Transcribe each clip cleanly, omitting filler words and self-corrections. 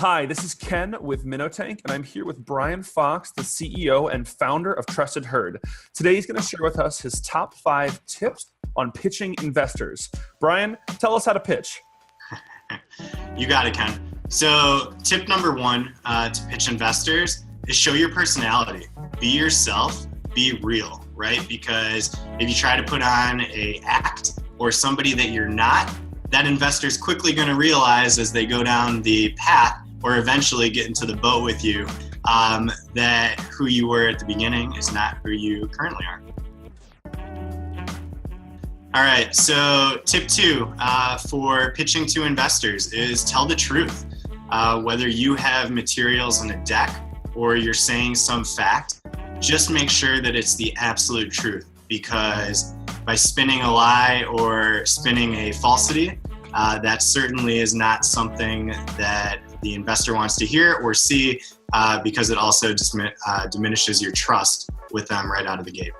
Hi, this is Ken with Minotank, and I'm here with Brian Fox, the CEO and founder of Trusted Herd. Today, he's going to share with us his top 5 tips on pitching investors. Brian, tell us how to pitch. You got it, Ken. So tip number 1 to pitch investors is show your personality. Be yourself, be real, right? Because if you try to put on an act or somebody that you're not, that investor's quickly going to realize as they go down the path or eventually get into the boat with you that who you were at the beginning is not who you currently are. All right, so tip 2 for pitching to investors is tell the truth. Whether you have materials in a deck or you're saying some fact, just make sure that it's the absolute truth, because by spinning a lie or spinning a falsity, that certainly is not something that the investor wants to hear or see, because it also just diminishes your trust with them right out of the gate.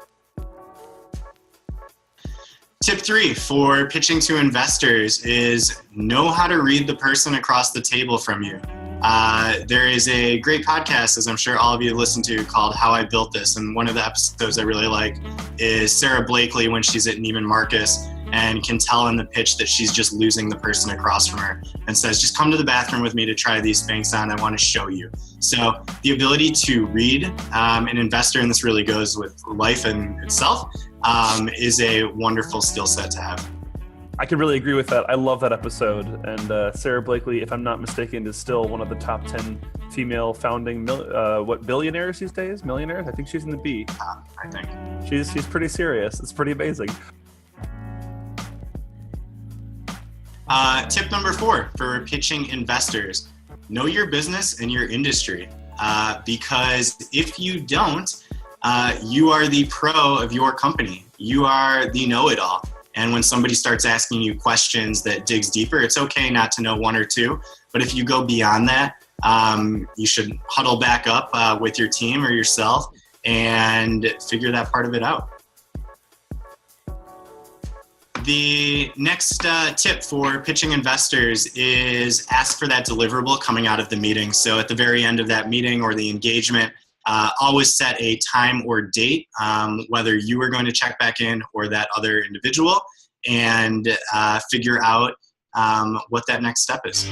Tip 3 for pitching to investors is know how to read the person across the table from you. There is a great podcast, as I'm sure all of you listen to, called How I Built This. And one of the episodes I really like is Sarah Blakely when she's at Neiman Marcus and can tell in the pitch that she's just losing the person across from her and says, just come to the bathroom with me to try these Spanx on. I want to show you. So the ability to read an investor, and this really goes with life in itself, is a wonderful skill set to have. I can really agree with that. I love that episode. And Sarah Blakely, if I'm not mistaken, is still one of the top 10 female founding billionaires these days? Millionaires? I think she's in the B. I think. She's pretty serious. It's pretty amazing. Tip number 4 for pitching investors, know your business and your industry. Because if you don't, you are the pro of your company. You are the know-it-all. And when somebody starts asking you questions that digs deeper, it's okay not to know 1 or 2. But if you go beyond that, you should huddle back up with your team or yourself and figure that part of it out. The next tip for pitching investors is ask for that deliverable coming out of the meeting. So at the very end of that meeting or the engagement, always set a time or date, whether you are going to check back in or that other individual, and figure out what that next step is.